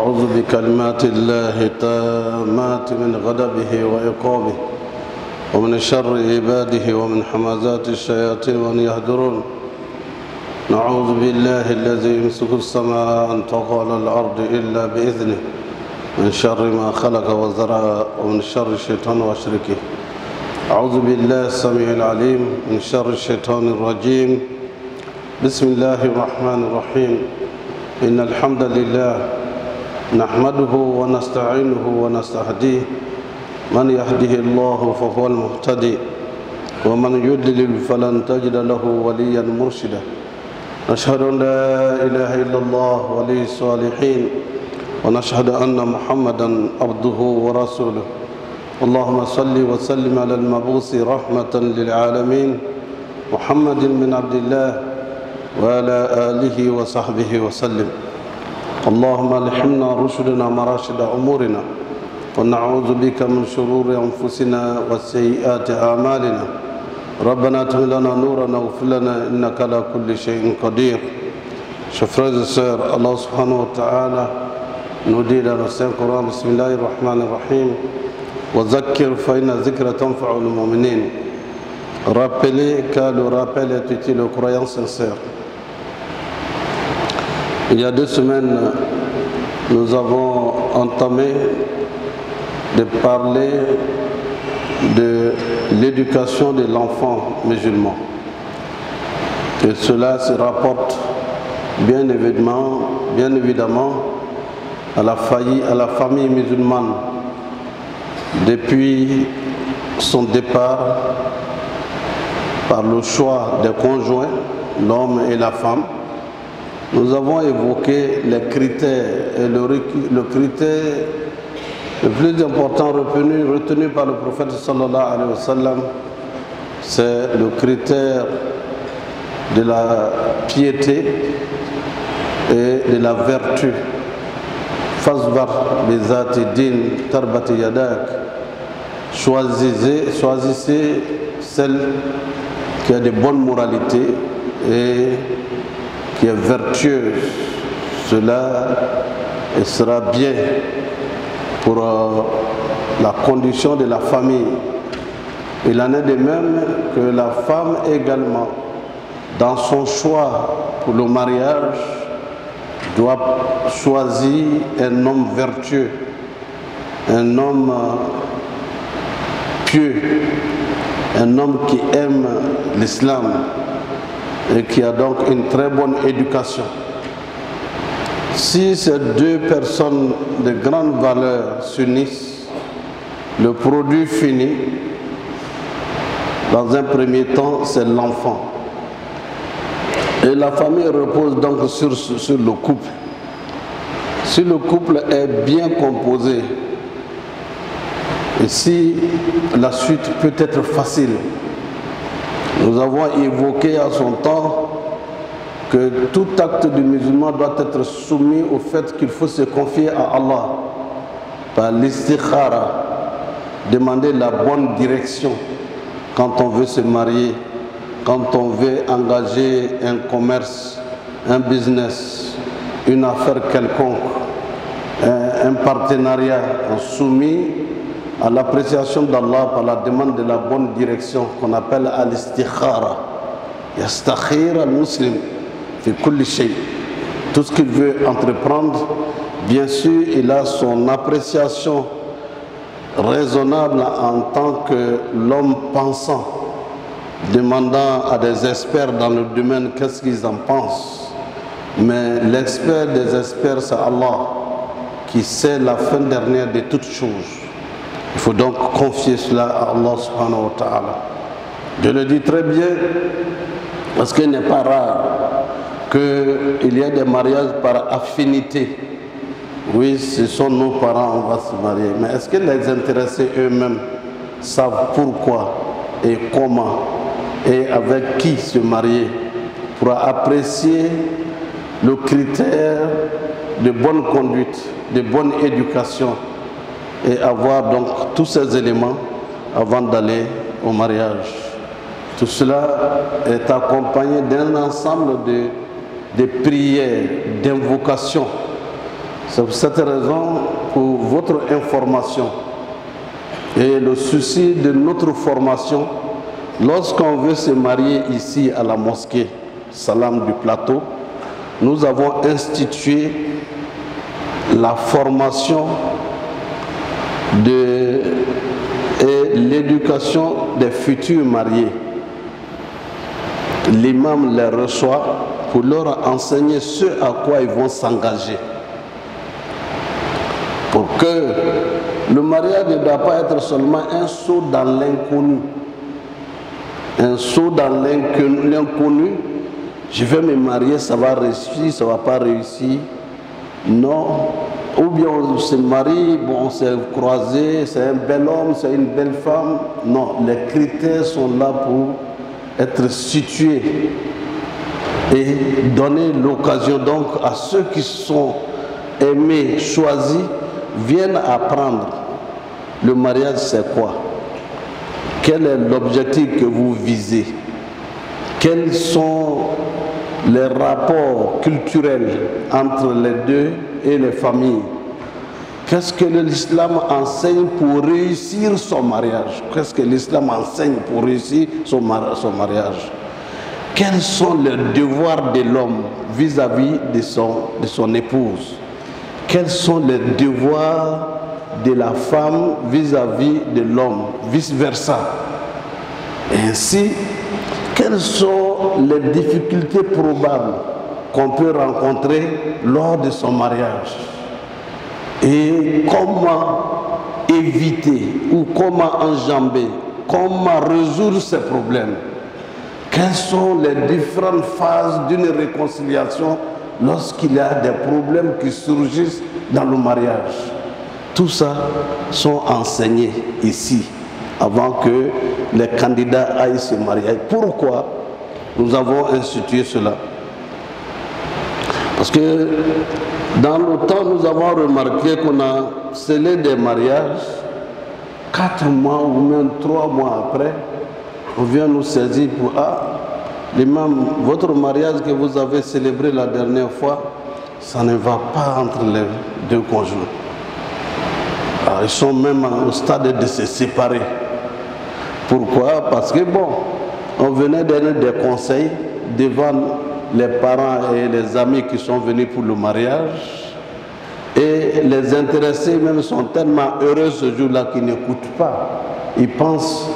أعوذ بكلمات الله التامات من غضبه وعقابه ومن شر عباده ومن حمزات الشياطين وأن يهدرون. نعوذ بالله الذي يمسك السماء أن تقع على الأرض إلا بإذنه من شر ما خلق وزرع ومن شر الشيطان وأشركه. أعوذ بالله السميع العليم من شر الشيطان الرجيم. بسم الله الرحمن الرحيم. إن الحمد لله نحمده ونستعينه ونستهديه. من يهده الله فهو المهتدي ومن يضلل فلن تجد له وليا مرشدا. نشهد أن لا إله إلا الله ولي الصالحين ونشهد أن محمدا عبده ورسوله. اللهم صل وسلم على المبعوث رحمة للعالمين محمد بن عبد الله وعلى آله وصحبه وسلم. اللهم الحمنا رشدنا مراشد أمورنا ونعوذ بك من شرور أنفسنا وسيئات أعمالنا. ربنا اتم لنا نورنا واغفر لنا إنك على كل شيء قدير. Chers frères et sœurs, Allah subhanahu wa ta'ala nous dit dans le Saint-Coran, Bismillahir Rahmanir Rahim, wa zakkir fa inna zikra tanfa'ul mu'minin. Rappelez car le rappel est utile aux croyants sincères. Il y a 2 semaines, nous avons entamé de parler de l'éducation de l'enfant musulman. Et cela se rapporte bien évidemment à la famille musulmane. Depuis son départ par le choix des conjoints, l'homme et la femme, nous avons évoqué les critères et le critère le plus important retenu par le prophète sallallahu alayhi wa sallam, c'est le critère de la piété et de la vertu. Fasbar bizati din tarbati yadak. Choisissez celle qui a de bonnes moralités et qui est vertueuse. Cela sera bien pour la condition de la famille. Il en est de même que la femme également, dans son choix pour le mariage, doit choisir un homme vertueux, un homme pieux, un homme qui aime l'islam et qui a donc une très bonne éducation. Si ces 2 personnes de grande valeur s'unissent, le produit fini, dans un premier temps, c'est l'enfant. Et la famille repose donc sur le couple. Si le couple est bien composé, et si la suite peut être facile, nous avons évoqué à son temps que tout acte du musulman doit être soumis au fait qu'il faut se confier à Allah par l'istikhara, demander la bonne direction quand on veut se marier, quand on veut engager un commerce, un business, une affaire quelconque, un partenariat, soumis à l'appréciation d'Allah par la demande de la bonne direction qu'on appelle al-istikhara. Yastakhir al-muslim fi kulli shay. Tout ce qu'il veut entreprendre, bien sûr, il a son appréciation raisonnable en tant que l'homme pensant, demandant à des experts dans le domaine qu'est-ce qu'ils en pensent. Mais l'expert des experts, c'est Allah, qui sait la fin dernière de toutes choses. Il faut donc confier cela à Allah subhanahu wa ta'ala. Je le dis très bien, parce qu'il n'est pas rare qu'il y ait des mariages par affinité. Oui, ce sont nos parents, on va se marier. Mais est-ce que les intéressés eux-mêmes savent pourquoi et comment et avec qui se marier pour apprécier le critère de bonne conduite, de bonne éducation et avoir donc tous ces éléments avant d'aller au mariage. Tout cela est accompagné d'un ensemble de prières, d'invocations C'est pour cette raison, pour votre information et le souci de notre formation, lorsqu'on veut se marier ici à la mosquée Salam du Plateau, nous avons institué la formation et l'éducation des futurs mariés. L'imam les reçoit pour leur enseigner ce à quoi ils vont s'engager. Pour que le mariage ne doit pas être seulement un saut dans l'inconnu. Un saut dans l'inconnu. Je vais me marier, ça va réussir, ça ne va pas réussir. Non. Ou bien on se marie, bon, on s'est croisé, c'est un bel homme, c'est une belle femme. Non, les critères sont là pour être situés et donner l'occasion donc à ceux qui sont aimés, choisis, viennent apprendre. Le mariage, c'est quoi? Quel est l'objectif que vous visez? Quels sont les rapports culturels entre les deux et les familles? Qu'est-ce que l'islam enseigne pour réussir son mariage? Qu'est-ce que l'islam enseigne pour réussir son mariage? Quels sont les devoirs de l'homme vis-à-vis de son épouse? Quels sont les devoirs de la femme vis-à-vis de l'homme, vice-versa? Et ainsi, quelles sont les difficultés probables qu'on peut rencontrer lors de son mariage? Et comment éviter ou comment enjamber, comment résoudre ces problèmes? Quelles sont les différentes phases d'une réconciliation lorsqu'il y a des problèmes qui surgissent dans le mariage? Tout ça sont enseignés ici avant que les candidats aillent se marier. Pourquoi nous avons institué cela? Parce que dans le temps, nous avons remarqué qu'on a scellé des mariages, 4 mois ou même 3 mois après, on vient nous saisir pour l'imam, votre mariage que vous avez célébré la dernière fois, ça ne va pas entre les deux conjoints. Alors, ils sont même au stade de se séparer. Pourquoi? Parce que bon, on venait donner des conseils devant les parents et les amis qui sont venus pour le mariage, et les intéressés même sont tellement heureux ce jour-là qu'ils n'écoutent pas. Ils pensent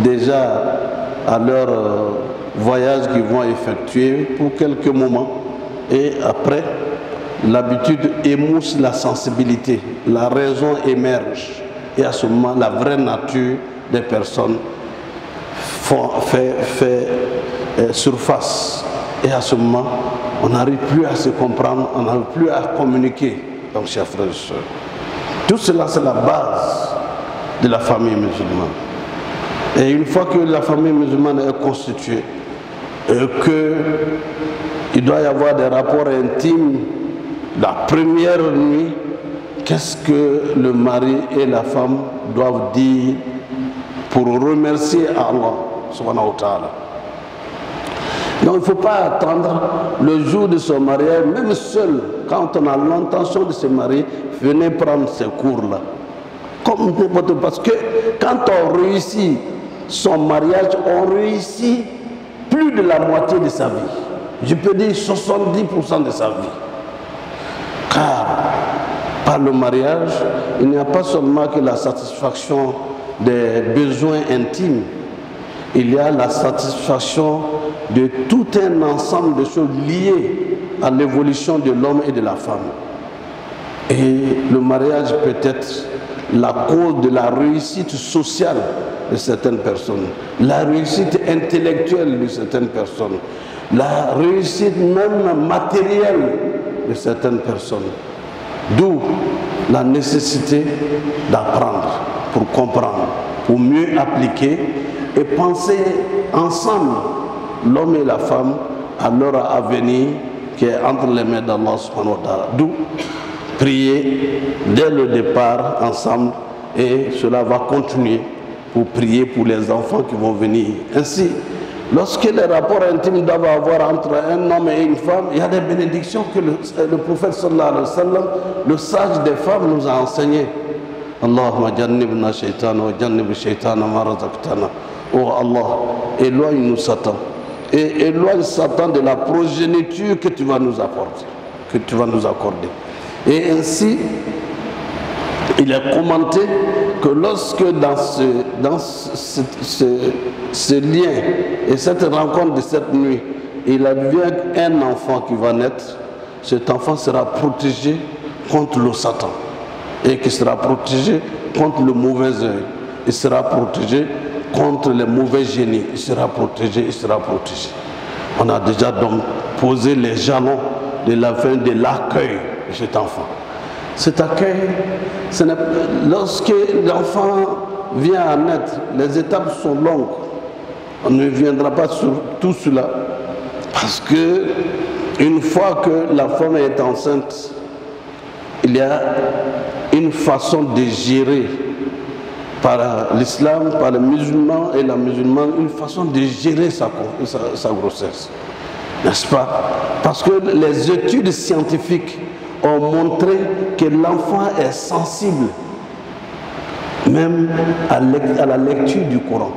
déjà à leur voyage qu'ils vont effectuer pour quelques moments, et après l'habitude émousse la sensibilité, la raison émerge, et à ce moment la vraie nature des personnes fait surface. Et à ce moment, on n'arrive plus à se comprendre, on n'arrive plus à communiquer. Donc, chers frères et sœurs, tout cela, c'est la base de la famille musulmane. Et une fois que la famille musulmane est constituée, qu'il doit y avoir des rapports intimes, la première nuit, qu'est-ce que le mari et la femme doivent dire pour remercier Allah, subhanahu wa ta'ala? Donc il ne faut pas attendre le jour de son mariage, même seul, quand on a l'intention de se marier, venez prendre ces cours-là. Parce que quand on réussit son mariage, on réussit plus de la moitié de sa vie. Je peux dire 70% de sa vie. Car par le mariage, il n'y a pas seulement que la satisfaction des besoins intimes, il y a la satisfaction de tout un ensemble de choses liées à l'évolution de l'homme et de la femme. Et le mariage peut être la cause de la réussite sociale de certaines personnes, la réussite intellectuelle de certaines personnes, la réussite même matérielle de certaines personnes. D'où la nécessité d'apprendre pour comprendre, pour mieux appliquer et penser ensemble, l'homme et la femme, à leur avenir qui est entre les mains d'Allah subhanahu wa ta'ala. D'où prier dès le départ ensemble, et cela va continuer pour prier pour les enfants qui vont venir. Ainsi, Lorsque les rapports intimes doivent avoir entre un homme et une femme, il y a des bénédictions que le prophète sallallahu alayhi wa sallam, le sage des femmes, nous a enseignées. Allahumma jannibna shaytana wa jannib shaytana ma razaqtana. Oh Allah, éloigne-nous Satan. Et éloigne Satan de la progéniture que tu vas nous apporter, que tu vas nous accorder. Et ainsi, il est commenté que lorsque dans ce lien et cette rencontre de cette nuit, il advient un enfant qui va naître, cet enfant sera protégé contre le Satan et qui sera protégé contre le mauvais œil. Il sera protégé contre les mauvais génies. Il sera protégé, il sera protégé. On a déjà donc posé les jalons de la fin de l'accueil de cet enfant. Cet accueil, lorsque l'enfant vient à naître, les étapes sont longues. On ne viendra pas sur tout cela. Parce que une fois que la femme est enceinte, il y a une façon de gérer par l'islam, par les musulmans et la musulmane, une façon de gérer sa grossesse. N'est-ce pas? Parce que les études scientifiques ont montré que l'enfant est sensible même à la lecture du Coran.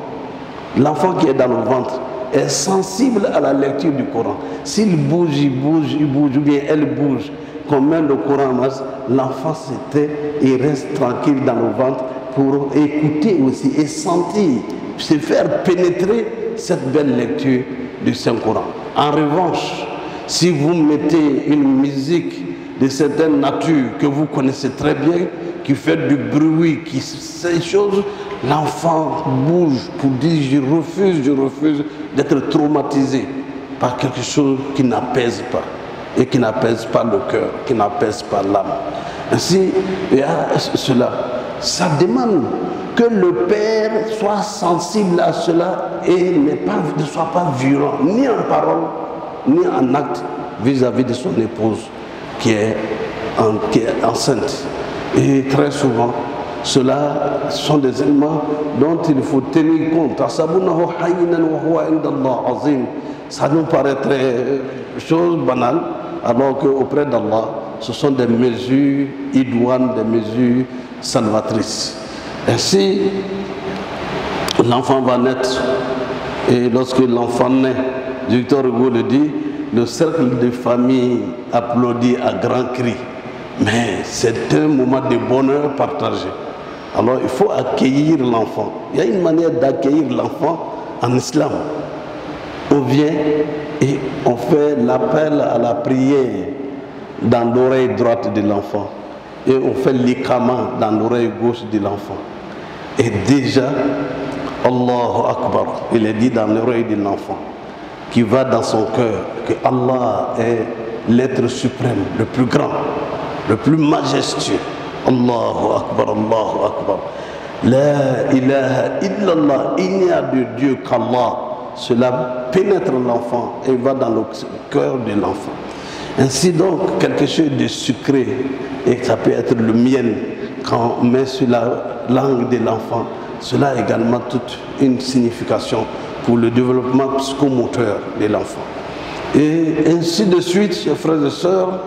L'enfant qui est dans le ventre est sensible à la lecture du Coran. S'il bouge, ou bien elle bouge, comme même le Coran, l'enfant il reste tranquille dans le ventre pour écouter aussi et sentir, se faire pénétrer cette belle lecture du Saint-Coran. En revanche, si vous mettez une musique de certaine nature que vous connaissez très bien, qui fait du bruit, ces choses, l'enfant bouge pour dire je refuse d'être traumatisé par quelque chose qui n'apaise pas et qui n'apaise pas le cœur, qui n'apaise pas l'âme. Ainsi, il y a cela. Ça demande que le père soit sensible à cela et ne soit pas violent, ni en parole, ni en acte, vis-à-vis de son épouse qui est enceinte. Et très souvent, cela sont des éléments dont il faut tenir compte. Ça nous paraîtrait chose banale, alors qu'auprès d'Allah, ce sont des mesures idoines, des mesures salvatrices. Ainsi, l'enfant va naître, et lorsque l'enfant naît, Victor Hugo le dit, le cercle de famille applaudit à grands cris. Mais c'est un moment de bonheur partagé. Alors il faut accueillir l'enfant. Il y a une manière d'accueillir l'enfant en islam. On vient et on fait l'appel à la prière dans l'oreille droite de l'enfant. Et on fait l'iqama dans l'oreille gauche de l'enfant. Et déjà, Allahu Akbar, il est dit dans l'oreille de l'enfant, qui va dans son cœur, que Allah est l'être suprême, le plus grand, le plus majestueux. Allahu Akbar, Allahu Akbar. La ilaha illallah, il n'y a de Dieu qu'Allah. Cela pénètre l'enfant et va dans le cœur de l'enfant. Ainsi donc, quelque chose de sucré, et ça peut être le miel, quand on met sur la langue de l'enfant, cela a également toute une signification pour le développement psychomoteur de l'enfant. Et ainsi de suite, chers frères et sœurs,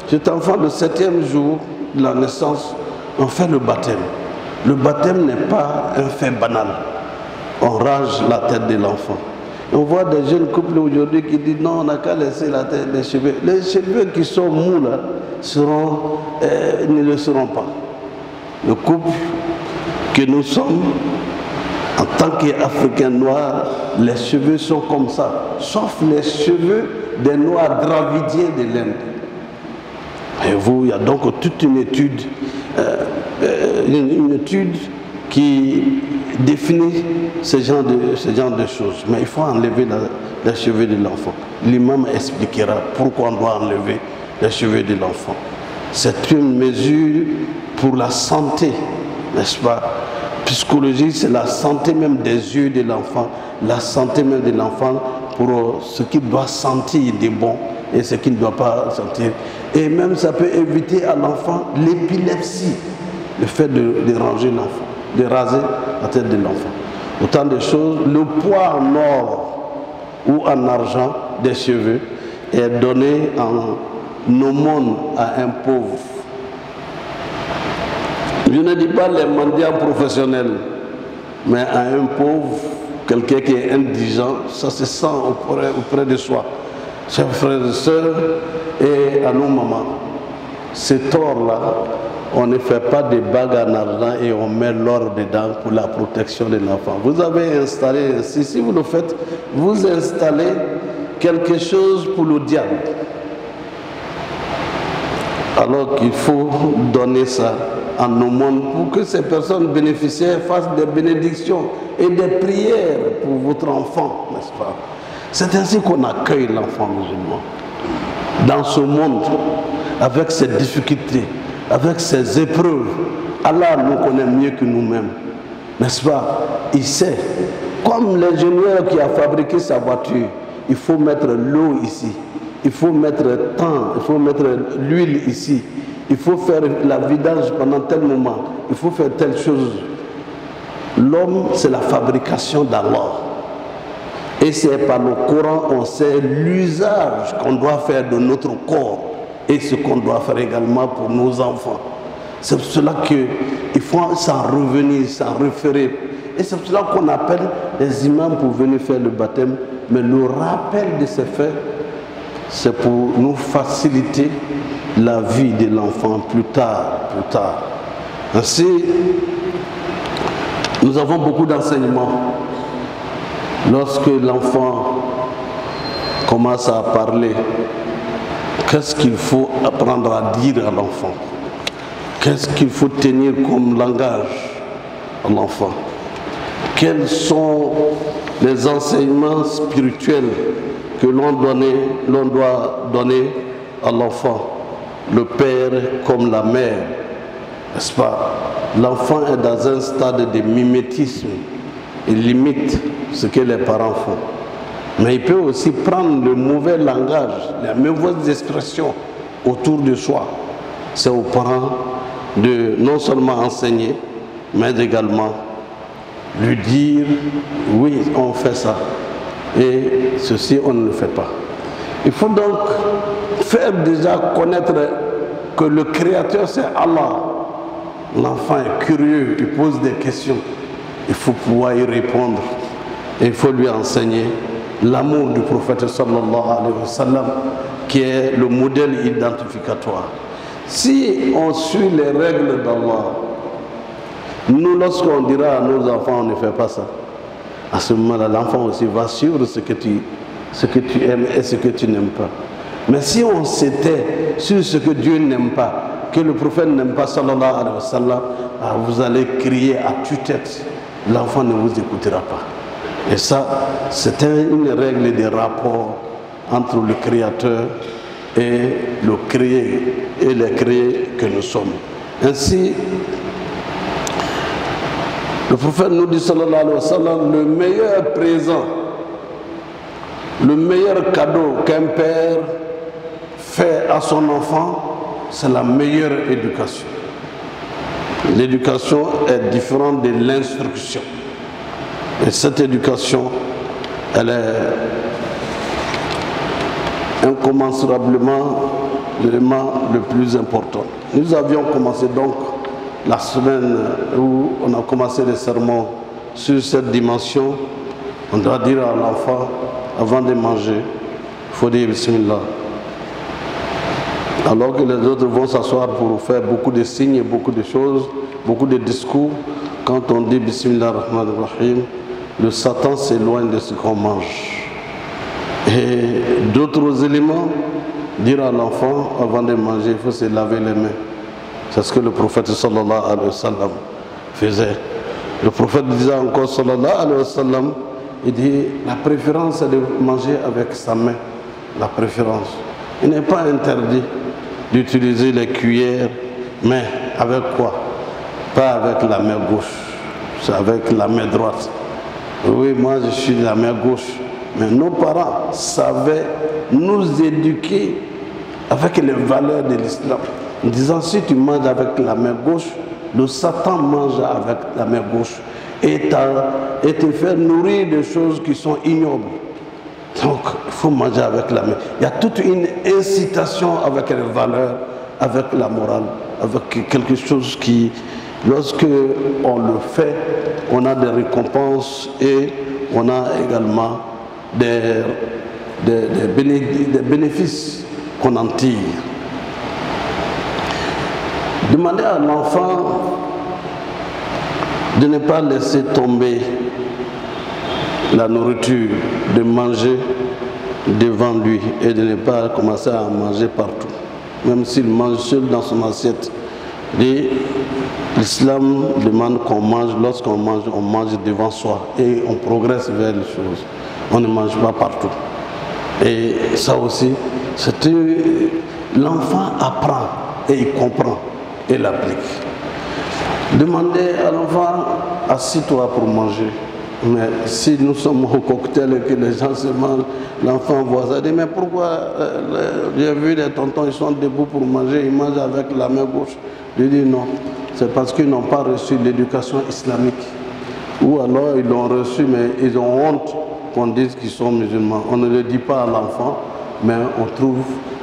cet enfant, le 7e jour de la naissance, on fait le baptême. Le baptême n'est pas un fait banal. On range la tête de l'enfant. On voit des jeunes couples aujourd'hui qui disent non, on n'a qu'à laisser la tête, les cheveux. Les cheveux qui sont mous là, ne le seront pas. Le couple que nous sommes, en tant qu'Africains noirs, les cheveux sont comme ça, sauf les cheveux des Noirs dravidiens de l'Inde. Et vous, il y a donc toute une étude qui définit ce genre de choses. Mais il faut enlever les cheveux de l'enfant. L'imam expliquera pourquoi on doit enlever les cheveux de l'enfant. C'est une mesure pour la santé, n'est-ce pas? Psychologie, c'est la santé même des yeux de l'enfant, la santé même de l'enfant pour ce qu'il doit sentir de bon et ce qu'il ne doit pas sentir. Et même ça peut éviter à l'enfant l'épilepsie, le fait de ranger l'enfant, de raser la tête de l'enfant. Autant de choses. Le poids en or ou en argent des cheveux est donné en aumône à un pauvre. Je ne dis pas les mendiants professionnels, mais à un pauvre, quelqu'un qui est indigent, ça se sent auprès de soi. Chers frères et sœurs, et à nos mamans, cet or-là, on ne fait pas des bagues en argent et on met l'or dedans pour la protection de l'enfant. Vous avez installé, si vous le faites, vous installez quelque chose pour le diable. Alors qu'il faut donner ça en aumône pour que ces personnes bénéficiaires fassent des bénédictions et des prières pour votre enfant, n'est-ce pas? C'est ainsi qu'on accueille l'enfant musulman. Dans ce monde, avec ses difficultés, avec ses épreuves, Allah nous connaît mieux que nous-mêmes, n'est-ce pas? Il sait, comme l'ingénieur qui a fabriqué sa voiture, il faut mettre l'eau ici, il faut mettre temps, il faut mettre l'huile ici, il faut faire la vidange pendant tel moment, il faut faire telle chose. L'homme, c'est la fabrication d'Allah. Et c'est par le Coran qu'on sait l'usage qu'on doit faire de notre corps et ce qu'on doit faire également pour nos enfants. C'est pour cela qu'il faut s'en revenir, s'en référer. Et c'est pour cela qu'on appelle les imams pour venir faire le baptême. Mais le rappel de ces faits, c'est pour nous faciliter la vie de l'enfant plus tard. Ainsi, nous avons beaucoup d'enseignements. Lorsque l'enfant commence à parler, qu'est-ce qu'il faut apprendre à dire à l'enfant? Qu'est-ce qu'il faut tenir comme langage à l'enfant? Quels sont les enseignements spirituels que l'on doit donner à l'enfant? Le père comme la mère, n'est-ce pas? L'enfant est dans un stade de mimétisme. Il limite ce que les parents font. Mais il peut aussi prendre le mauvais langage, les mauvaises expressions autour de soi. C'est aux parents de non seulement enseigner, mais également lui dire, oui, on fait ça. Et ceci, on ne le fait pas. Il faut donc faire déjà connaître que le Créateur, c'est Allah. L'enfant est curieux, il pose des questions. Il faut pouvoir y répondre. Et il faut lui enseigner l'amour du prophète sallallahu alayhi wa sallam, qui est le modèle identificatoire. Si on suit les règles d'Allah, nous, lorsqu'on dira à nos enfants, on ne fait pas ça, à ce moment-là, l'enfant aussi va suivre ce que tu aimes et ce que tu n'aimes pas. Mais si on s'était sur ce que Dieu n'aime pas, que le prophète n'aime pas, sallallahu alayhi wa sallam, vous allez crier à tue-tête. L'enfant ne vous écoutera pas. Et ça, c'est une règle des rapports entre le Créateur et le créé, et les créés que nous sommes. Ainsi, le prophète nous dit, sallallahu alayhi wa sallam, le meilleur présent, le meilleur cadeau qu'un père fait à son enfant, c'est la meilleure éducation. L'éducation est différente de l'instruction. Et cette éducation, elle est incommensurablement l'élément le plus important. Nous avions commencé donc la semaine où on a commencé les sermons sur cette dimension. On doit dire à l'enfant, avant de manger, il faut dire Bismillah. Alors que les autres vont s'asseoir pour faire beaucoup de signes, beaucoup de choses, beaucoup de discours, quand on dit Bismillah ar-Rahman ar-Rahim, le Satan s'éloigne de ce qu'on mange. Et d'autres éléments, dire à l'enfant, avant de manger, il faut se laver les mains. C'est ce que le prophète sallallahu alayhi wa sallam faisait. Le prophète disait encore sallallahu alayhi wa sallam, il dit, la préférence est de manger avec sa main. La préférence. Il n'est pas interdit d'utiliser les cuillères, mais avec quoi? Pas avec la main gauche, c'est avec la main droite. Oui, moi je suis de la main gauche, mais nos parents savaient nous éduquer avec les valeurs de l'islam. En disant, si tu manges avec la main gauche, le Satan mange avec la main gauche et te fait nourrir de choses qui sont ignobles. Donc, il faut manger avec la main. Il y a toute une incitation avec les valeurs, avec la morale, avec quelque chose qui, lorsque on le fait, on a des récompenses et on a également des bénéfices qu'on en tire. Demandez à l'enfant de ne pas laisser tomber la nourriture, de manger devant lui et de ne pas commencer à manger partout, même s'il mange seul dans son assiette. L'islam demande qu'on mange, lorsqu'on mange, on mange devant soi et on progresse vers les choses. On ne mange pas partout. Et ça aussi, l'enfant apprend et il comprend et l'applique. Demandez à l'enfant, assis-toi pour manger. Mais si nous sommes au cocktail et que les gens se mangent, l'enfant voit ça, il dit mais pourquoi j'ai vu les tontons, ils sont debout pour manger, ils mangent avec la main gauche. Je dis non, c'est parce qu'ils n'ont pas reçu l'éducation islamique. Ou alors ils l'ont reçu mais ils ont honte qu'on dise qu'ils sont musulmans. On ne le dit pas à l'enfant, mais on trouve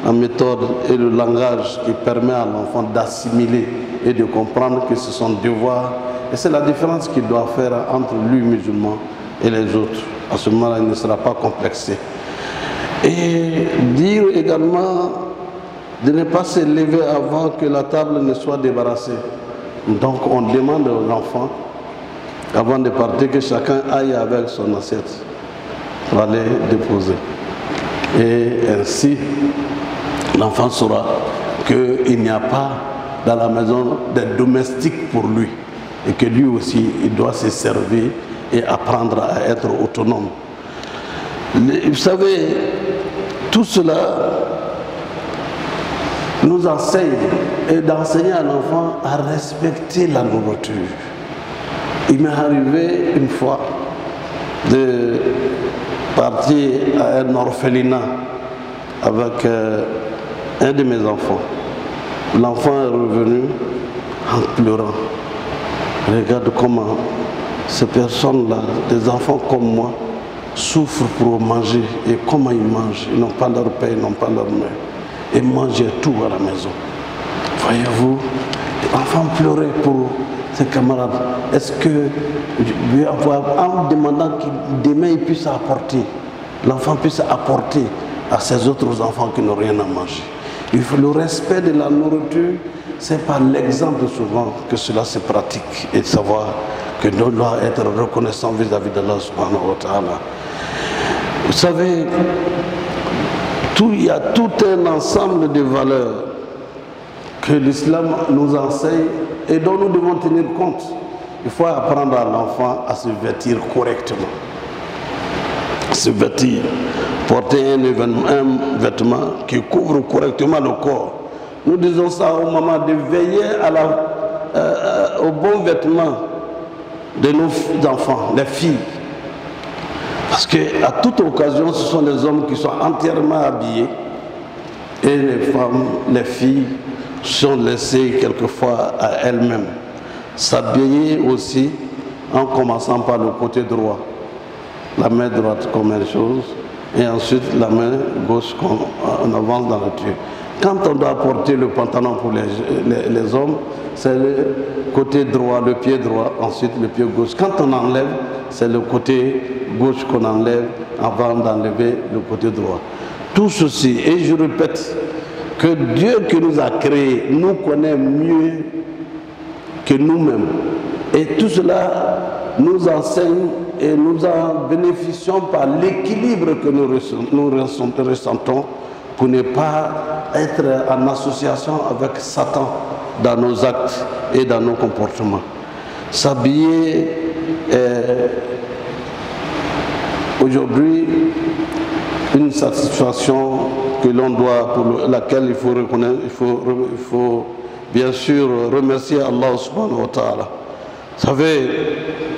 la méthode et le langage qui permet à l'enfant d'assimiler et de comprendre que c'est son devoir. Et c'est la différence qu'il doit faire entre lui, musulman, et les autres. À ce moment-là, il ne sera pas complexé. Et dire également de ne pas se lever avant que la table ne soit débarrassée. Donc on demande aux enfants, avant de partir, que chacun aille avec son assiette pour aller déposer. Et ainsi, l'enfant saura qu'il n'y a pas dans la maison des domestiques pour lui. Et que lui aussi, il doit se servir et apprendre à être autonome. Vous savez, tout cela nous enseigne et d'enseigner à l'enfant à respecter la nourriture. Il m'est arrivé une fois de partir à un orphelinat avec un de mes enfants. L'enfant est revenu en pleurant. Regarde comment ces personnes-là, des enfants comme moi, souffrent pour manger et comment ils mangent. Ils n'ont pas leur pain, ils n'ont pas leur main. Ils mangeaient tout à la maison. Voyez-vous, l'enfant pleurait pour ses camarades. Est-ce que, en demandant que demain il puisse apporter, l'enfant puisse apporter à ses autres enfants qui n'ont rien à manger. Il faut le respect de la nourriture. C'est par l'exemple souvent que cela se pratique et de savoir que nous devons être reconnaissants vis-à-vis d'Allah subhanahu wa ta'ala. Vous savez, il y a tout un ensemble de valeurs que l'islam nous enseigne et dont nous devons tenir compte. Il faut apprendre à l'enfant à se vêtir correctement. Se vêtir, porter un vêtement qui couvre correctement le corps. Nous disons ça aux mamans de veiller au bon vêtement de nos enfants, les filles. Parce qu'à toute occasion, ce sont les hommes qui sont entièrement habillés et les femmes, les filles sont laissées quelquefois à elles-mêmes. S'habiller aussi en commençant par le côté droit. La main droite comme une chose et ensuite la main gauche comme on avance dans le tuyau. Quand on doit porter le pantalon pour les hommes, c'est le côté droit, le pied droit, ensuite le pied gauche. Quand on enlève, c'est le côté gauche qu'on enlève avant d'enlever le côté droit. Tout ceci, et je répète, que Dieu qui nous a créés nous connaît mieux que nous-mêmes. Et tout cela nous enseigne et nous en bénéficions par l'équilibre que nous ressentons pour ne pas être en association avec Satan dans nos actes et dans nos comportements. S'habiller est aujourd'hui une satisfaction que l'on doit, pour laquelle il faut reconnaître, il faut bien sûr remercier Allah subhanahu wa ta'ala. Vous savez,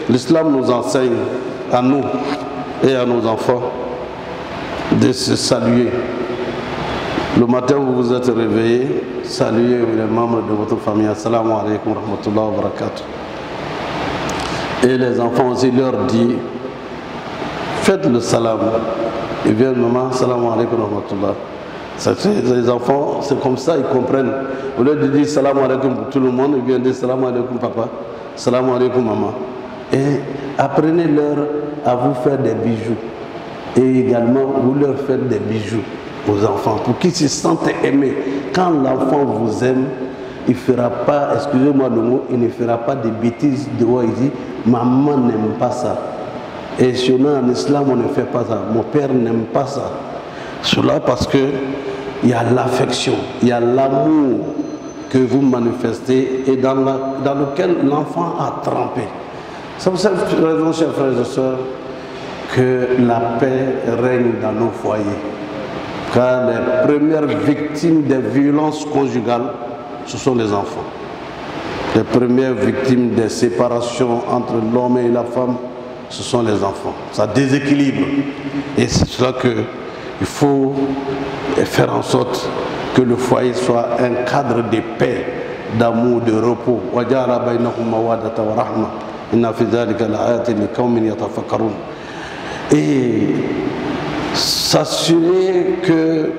l'islam nous enseigne à nous et à nos enfants de se saluer. Le matin, vous vous êtes réveillé, saluez les membres de votre famille. Assalamu alaikum wa rahmatullahi wa barakatuh. Et les enfants aussi leur disent, faites le salam. Ils viennent, maman, salam alaikum rahmatullah. Les enfants, c'est comme ça, ils comprennent. Au lieu de dire salam alaikum pour tout le monde, ils viennent dire salam alaikum papa, salam alaikum maman. Et apprenez-leur à vous faire des bijoux. Et également, vous leur faites des bijoux aux enfants pour qu'ils se sentent aimés. Quand l'enfant vous aime, il ne fera pas, excusez-moi le mot, il ne fera pas des bêtises de où il dit maman n'aime pas ça. Et chez nous en islam, on ne fait pas ça. Mon père n'aime pas ça. Cela parce que il y a l'affection, il y a l'amour que vous manifestez et dans lequel l'enfant a trempé. C'est pour cette raison, chers frères et sœurs, que la paix règne dans nos foyers. Car les premières victimes des violences conjugales, ce sont les enfants. Les premières victimes des séparations entre l'homme et la femme, ce sont les enfants. Ça déséquilibre. Et c'est cela qu'il faut faire en sorte que le foyer soit un cadre de paix, d'amour, de repos. Et s'assurer que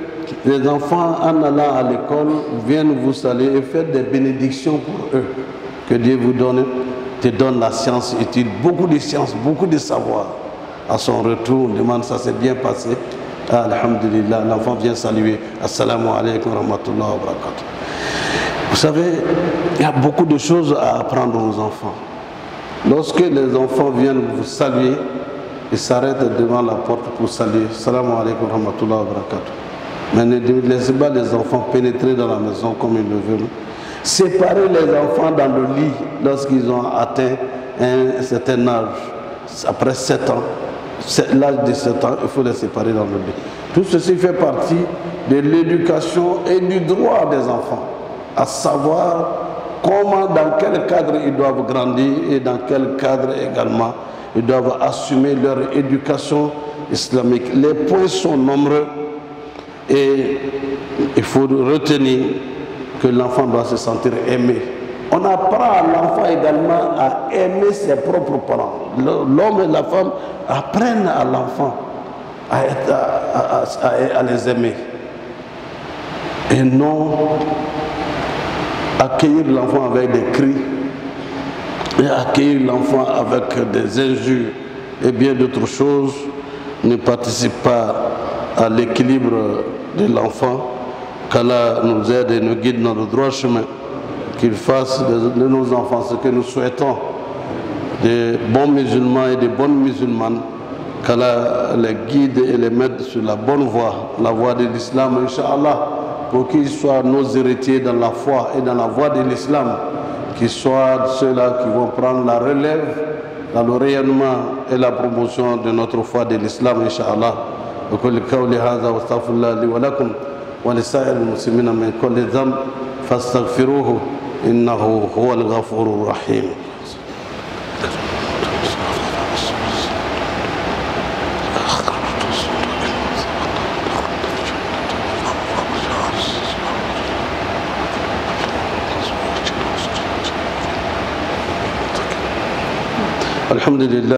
les enfants, en allant à l'école, viennent vous saluer et faire des bénédictions pour eux. Que Dieu vous te donne la science utile, beaucoup de science, beaucoup de savoir. À son retour, on demande ça s'est bien passé. Ah, alhamdulillah, l'enfant vient saluer. Assalamu alaikum wa rahmatullah wa barakatuh. Vous savez, il y a beaucoup de choses à apprendre aux enfants. Lorsque les enfants viennent vous saluer, ils s'arrêtent devant la porte pour saluer. Assalamu alaikum wa rahmatullah wa barakatuh. Mais ne laissez pas les enfants pénétrer dans la maison comme ils le veulent. Séparez les enfants dans le lit lorsqu'ils ont atteint un certain âge. Après 7 ans, l'âge de 7 ans, il faut les séparer dans le lit. Tout ceci fait partie de l'éducation et du droit des enfants, à savoir comment, dans quel cadre ils doivent grandir et dans quel cadre également ils doivent assumer leur éducation islamique. Les points sont nombreux et il faut retenir que l'enfant doit se sentir aimé. On apprend à l'enfant également à aimer ses propres parents. L'homme et la femme apprennent à l'enfant à les aimer. Et non accueillir l'enfant avec des cris et accueillir l'enfant avec des injures et bien d'autres choses ne participe pas à l'équilibre de l'enfant. Qu'Allah nous aide et nous guide dans le droit chemin, qu'il fasse de nos enfants ce que nous souhaitons, de bons musulmans et de bonnes musulmanes, qu'Allah les guide et les mette sur la bonne voie, la voie de l'islam, Inch'Allah, pour qu'ils soient nos héritiers dans la foi et dans la voie de l'islam, qu'ils soient ceux-là qui vont prendre la relève dans le rayonnement et la promotion de notre foi de l'islam, Inch'Allah. ولسائر المسلمين من كل ذنب فاستغفروه إنه هو الغفور الرحيم. الحمد لله.